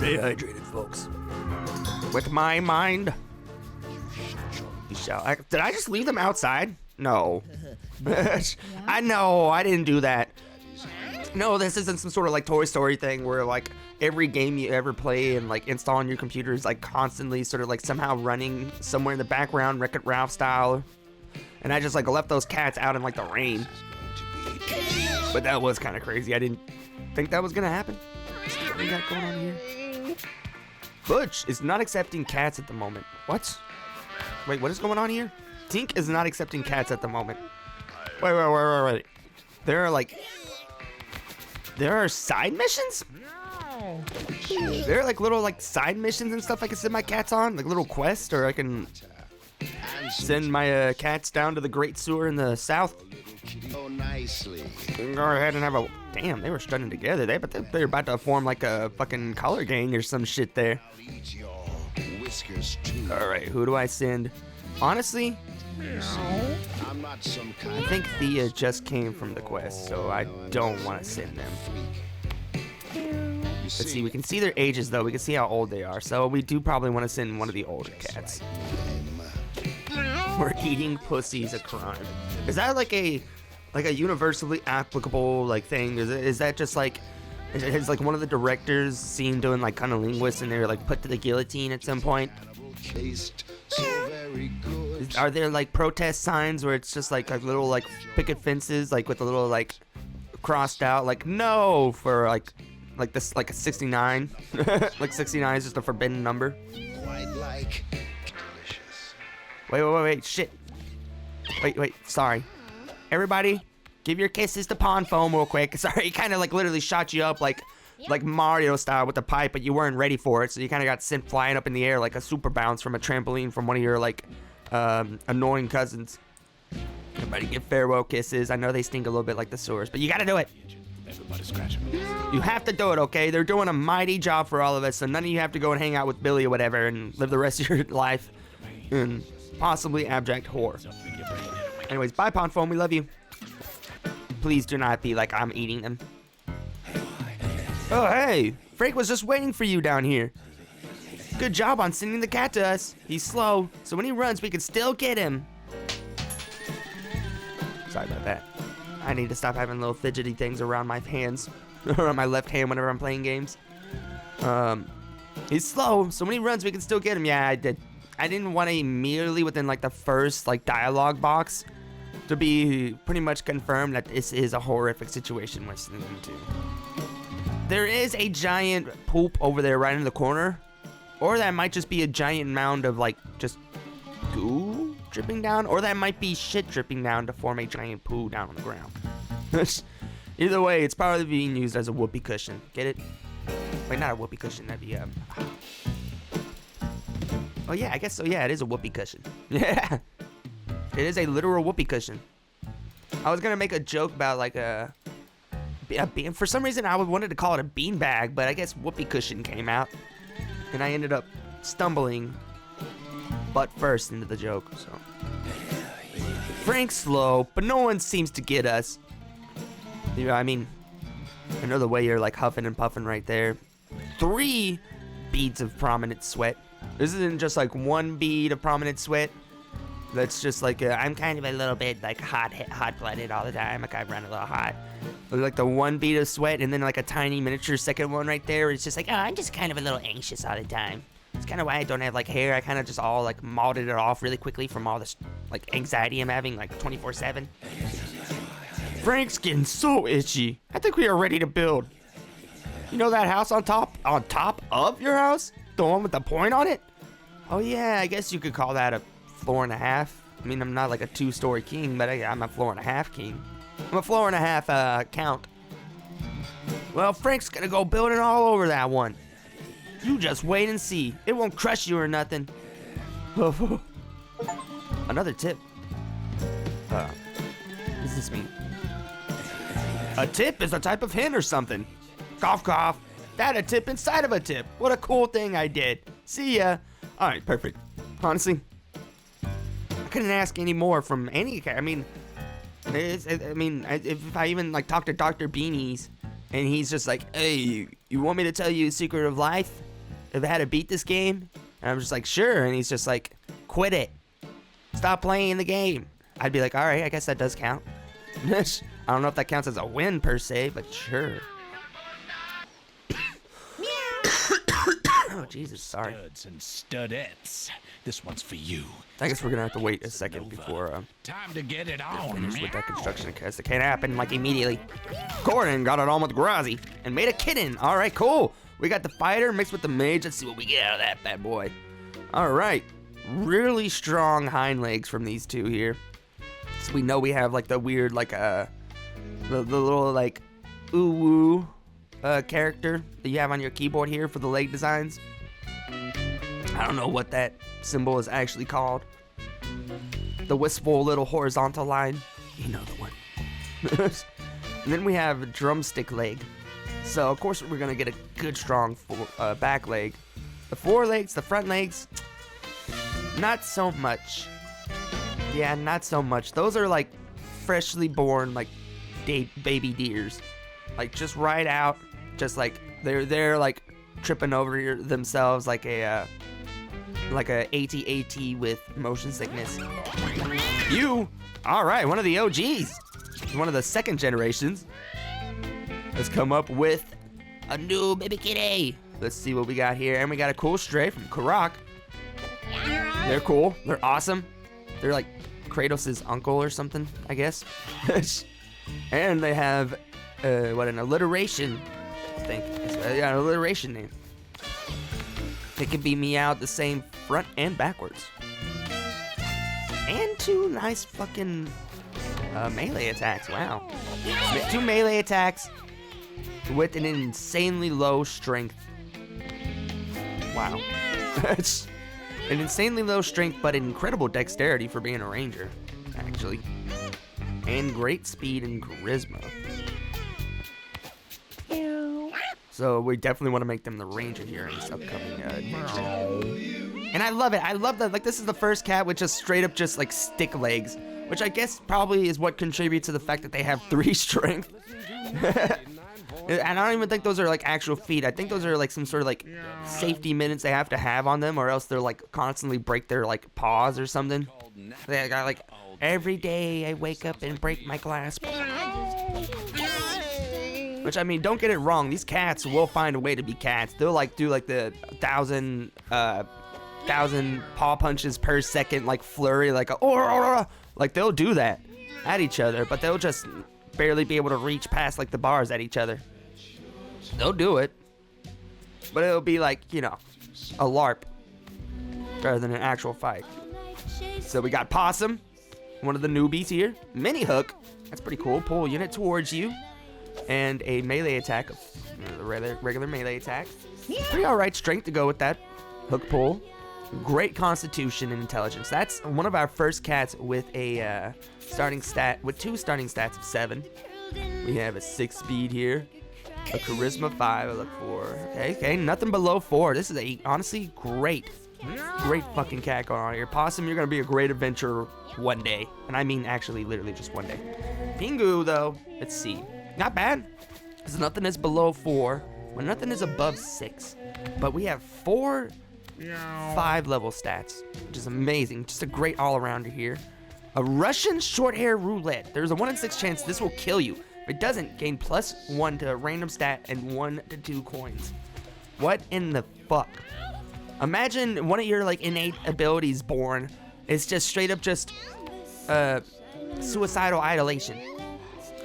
Stay hydrated, folks. With my mind. You shall. Did I just leave them outside? No. I know, I didn't do that. No, this isn't some sort of like Toy Story thing where like every game you ever play and like install on your computer is like constantly sort of like somehow running somewhere in the background, Wreck-It Ralph style. And I just like left those cats out in like the rain. But that was kind of crazy. I didn't think that was gonna happen. What do we got going on here? Butch is not accepting cats at the moment. What? Wait, what is going on here? Tink is not accepting cats at the moment. Wait. There are side missions? No. There are like little like side missions and stuff I can send my cats on? Like little quests, or I can send my cats down to the Great Sewer in the south. Oh, nicely. Go ahead and have a... Damn, they were studying together. They're about to form like a fucking color gang or some shit there. Alright, who do I send? Honestly, I'm not some kind I think Thea just came from the quest, so I don't want to send them. Let's see, we can see their ages though. We can see how old they are, so we do probably want to send one of the older cats. Where eating pussy is a crime. Is that like a universally applicable like thing? Is that just like, is like one of the directors seen doing like kind of linguists and they're like put to the guillotine at some point? Are there like protest signs where it's just like little like picket fences like with a little like crossed out like no for like this like a 69? Like 69 is just a forbidden number. Quite like delicious. Wait, shit. Wait, sorry. Everybody, give your kisses to Pond Foam real quick. Sorry, he kind of like literally shot you up like Mario style with the pipe, but you weren't ready for it, so you kind of got sent flying up in the air like a super bounce from a trampoline from one of your like annoying cousins. Everybody give farewell kisses. I know they stink a little bit like the sewers, but you gotta do it. You have to do it, okay? They're doing a mighty job for all of us, so none of you have to go and hang out with Billy or whatever and live the rest of your life in possibly abject horror. Anyways, bye Pond Foam, we love you. Please do not be like I'm eating them. Oh hey, Frank was just waiting for you down here. Good job on sending the cat to us. He's slow, so when he runs we can still get him. Sorry about that. I need to stop having little fidgety things around my hands. Around my left hand whenever I'm playing games. He's slow, so when he runs we can still get him. Yeah, I did. I didn't want to immediately within like the first like dialogue box to be pretty much confirmed that this is a horrific situation we're sending them to. There is a giant poop over there right in the corner, or that might just be a giant mound of like just goo dripping down, or that might be shit dripping down to form a giant poo down on the ground. Either way, it's probably being used as a whoopee cushion. Get it? Wait, not a whoopee cushion. That'd be oh yeah, I guess so. Yeah, it is a whoopee cushion. Yeah, it is a literal whoopee cushion. I was gonna make a joke about like for some reason I wanted to call it a beanbag, but I guess whoopee cushion came out, and I ended up stumbling butt first into the joke. So Frank's slow, but no one seems to get us. You know, I mean, I know the way you're like huffing and puffing right there. 3 beads of prominent sweat. This isn't just like 1 bead of prominent sweat. That's just like I'm kind of a little bit like hot-blooded all the time. Like I run a little hot. Like the 1 bead of sweat, and then like a tiny miniature second one right there. It's just like, oh, I'm just kind of a little anxious all the time. It's kind of why I don't have like hair. I kind of just all like molded it off really quickly from all this like anxiety I'm having like 24/7. Frank's getting so itchy. I think we are ready to build. You know that house on top of your house? The one with the point on it? Oh yeah, I guess you could call that a 4.5. I mean, I'm not like a 2-story king, but I'm a 4.5 king. I'm a 4.5 count. Well, Frank's gonna go building all over that one. You just wait and see. It won't crush you or nothing. Another tip. What does this mean? A tip is a type of hint or something. Cough, cough. That a tip inside of a tip. What a cool thing I did. See ya. All right, perfect. Honestly, I couldn't ask any more from any. I mean, if I even like talk to Dr. Beanies, and he's just like, hey, you want me to tell you a secret of life? how to beat this game? And I'm just like, sure. And he's just like, quit it. Stop playing the game. I'd be like, all right, I guess that does count. I don't know if that counts as a win per se, but sure. Oh, Jesus, sorry. Studs and studettes. This one's for you. I guess we're gonna have to wait a second before Time to get it on. finish with that construction, because it can't happen like immediately. Gordon got it on with Grazi and made a kitten. All right, cool. We got the fighter mixed with the mage. Let's see what we get out of that bad boy. All right, really strong hind legs from these two here. So we know we have like the weird like the little like ooh woo character that you have on your keyboard here for the leg designs. I don't know what that symbol is actually called. The wistful little horizontal line. You know the one. And then we have a drumstick leg. So of course we're gonna get a good strong back leg. The forelegs, the front legs, not so much. Yeah, not so much. Those are like freshly born like baby deers. Like just right out, just like they're like tripping over themselves like a AT-AT with motion sickness. You, all right, one of the OGs, one of the second generations, has come up with a new baby kitty. Let's see what we got here, and we got a cool stray from Karak. They're cool. They're awesome. They're like Kratos' uncle or something, I guess. And they have an alliteration, I think. Yeah, an alliteration name. They can be meowed the same front and backwards. And two nice fucking melee attacks. Wow. 2 melee attacks with an insanely low strength. Wow. It's an insanely low strength, but incredible dexterity for being a ranger, actually. And great speed and charisma. So we definitely want to make them the ranger here in this upcoming adventure. And I love it. I love that. Like, this is the first cat with just straight up just like stick legs, which I guess probably is what contributes to the fact that they have 3 strength. And I don't even think those are like actual feet. I think those are like some sort of like safety minutes they have to have on them, or else they're like constantly break their like paws or something. They got like, every day I wake up and break my glass. Which, I mean, don't get it wrong. These cats will find a way to be cats. They'll like do like the 1,000 paw punches per second, like flurry, like like they'll do that at each other, but they'll just barely be able to reach past like the bars at each other. They'll do it, but it'll be like, you know, a LARP rather than an actual fight. So we got Possum, one of the newbies here. Mini hook, that's pretty cool. Pull a unit towards you, and a melee attack, a regular melee attack. Pretty alright strength to go with that hook pull. Great constitution and intelligence. That's one of our first cats with a starting stat, with 2 starting stats of 7. We have a 6 speed here, a charisma 5, I look for. Okay, nothing below 4. This is a honestly great fucking cat going on here. Possum, you're gonna be a great adventurer one day, and I mean actually literally just one day. Pingu though, let's see, not bad. Because nothing is below 4, when nothing is above 6, but we have 4 5 level stats, which is amazing. Just a great all-arounder here. A Russian short hair roulette. There's a 1 in 6 chance this will kill you. If it doesn't, gain +1 to a random stat and 1 to 2 coins. What in the fuck? Imagine one of your like innate abilities born is just straight up just suicidal idolation,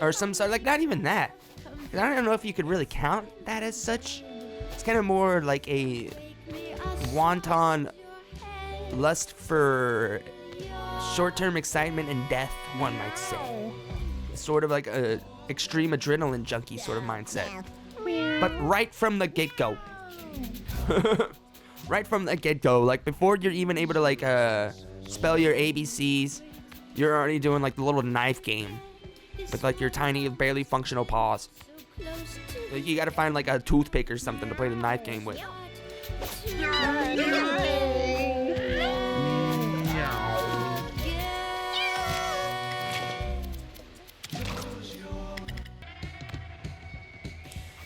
or some sort, like, not even that. I don't know if you could really count that as such. It's kind of more like a wanton lust for short-term excitement and death, one might say. Sort of like a extreme adrenaline junkie sort of mindset. But right from the get-go. Right from the get-go, like before you're even able to like spell your ABCs, you're already doing like the little knife game with like your tiny, barely functional paws. Like, you gotta find like a toothpick or something to play the knife game with.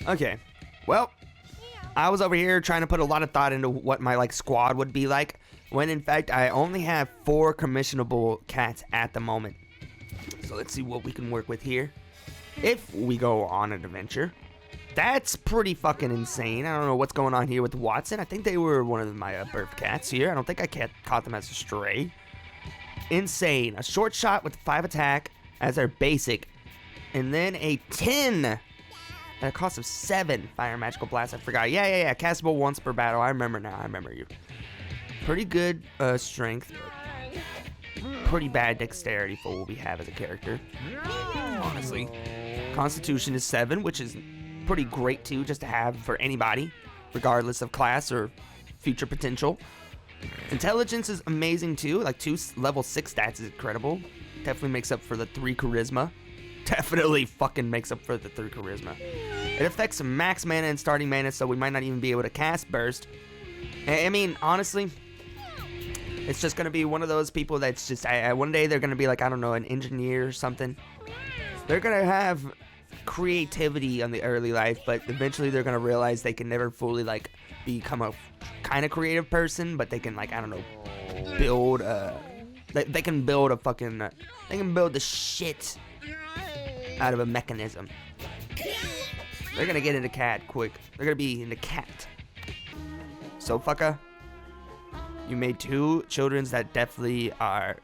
Okay, well, I was over here trying to put a lot of thought into what my like squad would be like, when in fact I only have 4 commissionable cats at the moment. So let's see what we can work with here. If we go on an adventure. That's pretty fucking insane. I don't know what's going on here with Watson. I think they were one of my birth cats here. I don't think I caught them as a stray. Insane. A short shot with 5 attack as their basic. And then a 10 at a cost of 7 fire magical blast. I forgot. Yeah. Castable once per battle. I remember now. I remember you. Pretty good strength. Pretty bad dexterity for what we have as a character. Honestly. Constitution is 7, which is pretty great too, just to have for anybody, regardless of class or future potential. Intelligence is amazing too. Like 2 level 6 stats is incredible. Definitely makes up for the 3 charisma. Definitely fucking makes up for the 3 charisma. It affects max mana and starting mana, so we might not even be able to cast burst. I mean, honestly, it's just gonna be one of those people that's just one day they're gonna be like, I don't know, an engineer or something. They're gonna have creativity on the early life, but eventually they're gonna realize they can never fully like become a kind of creative person, but they can like, I don't know, build they can build a fucking they can build the shit out of a mechanism. They're gonna get into cat quick. They're gonna be into cat. So fucka, you made 2 childrens that definitely are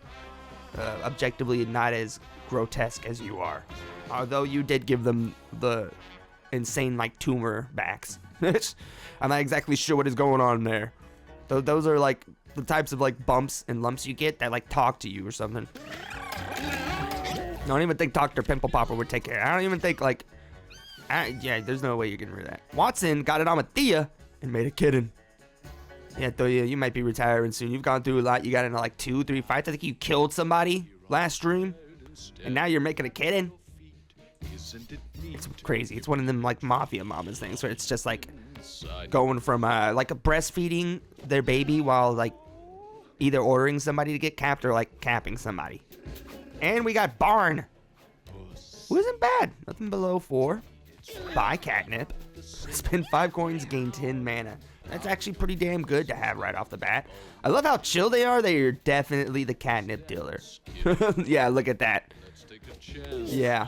objectively not as grotesque as you are. Although you did give them the insane like tumor backs. I'm not exactly sure what is going on there. Those are like the types of like bumps and lumps you get that like talk to you or something. I don't even think Dr. Pimple Popper would take care. I don't even think like, yeah, there's no way you're getting rid of that. Watson got it on with Thea and made a kitten. Yeah, Thea, you might be retiring soon. You've gone through a lot. You got into like 2, 3 fights. I think you killed somebody last stream, and now you're making a kitten. It's crazy. It's one of them like mafia mamas things where it's just like going from like a breastfeeding their baby while like either ordering somebody to get capped or like capping somebody. And we got Barn, who isn't bad. Nothing below 4. Buy catnip. Spend 5 coins, gain 10 mana. That's actually pretty damn good to have right off the bat. I love how chill they are. They are definitely the catnip dealer. Yeah, look at that. Yeah.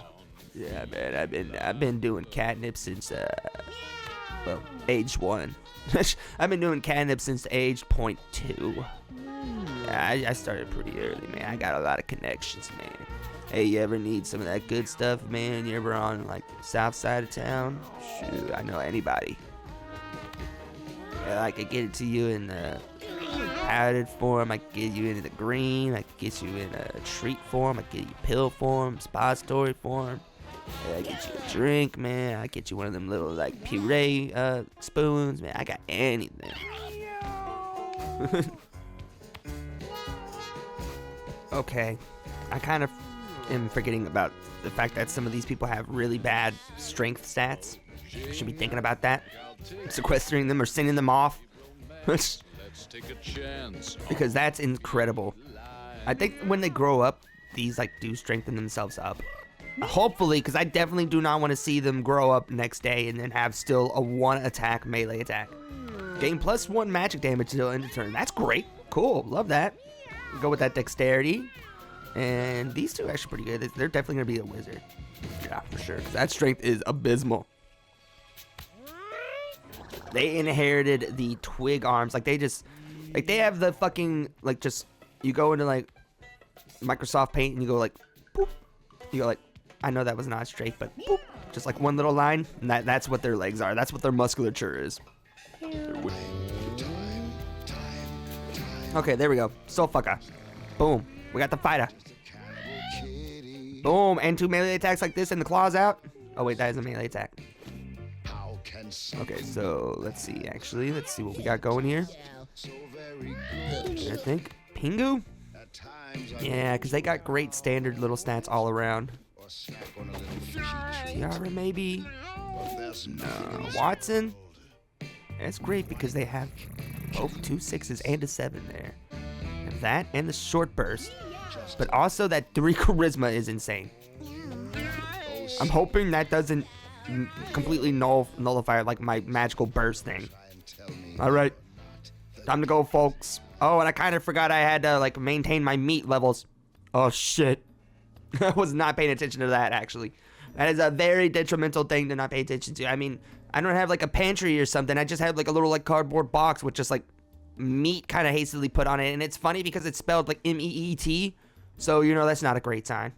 Yeah, man, I've been doing catnip since well, age 1. I've been doing catnip since age 0.2. I started pretty early, man. I got a lot of connections, man. Hey, you ever need some of that good stuff, man? You ever on like the south side of town? Shoot, I know anybody. I could get it to you in the powdered form. I could get you in the green. I could get you in a treat form. I could get you pill form, suppository form. I get you a drink, man. I get you one of them little like puree spoons, man. I got anything. Okay, I kind of am forgetting about the fact that some of these people have really bad strength stats. I should be thinking about that. Sequestering them or sending them off. Because that's incredible. I think when they grow up, these like do strengthen themselves up. Hopefully, because I definitely do not want to see them grow up next day and then have still a 1 attack melee attack. Gain +1 magic damage till end of turn. That's great. Cool. Love that. Go with that dexterity. And these 2 are actually pretty good. They're definitely going to be a wizard. Yeah, for sure. That strength is abysmal. They inherited the twig arms. Like they just, like they have the fucking, like just, you go into like Microsoft Paint and you go like, boop. You go like, I know that was not straight, but boop. Just like one little line. And that's what their legs are. That's what their musculature is. Okay, there we go. So fucker. Boom. We got the fighter. Boom. And 2 melee attacks like this and the claws out. Oh wait, that is a melee attack. Okay, so let's see. Actually, let's see what we got going here. I think Pingu. Yeah, because they got great standard little stats all around. Tiara maybe. No, Watson. That's great because they have both 2 6s and a 7 there. And that and the short burst, but also that 3 charisma is insane. I'm hoping that doesn't completely nullify like my magical burst thing. All right, time to go, folks. Oh, and I kind of forgot I had to like maintain my meat levels. Oh shit, I was not paying attention to that actually. That is a very detrimental thing to not pay attention to. I mean, I don't have like a pantry or something. I just have like a little like cardboard box with just like meat kind of hastily put on it, and it's funny because it's spelled like MEET, so you know that's not a great sign.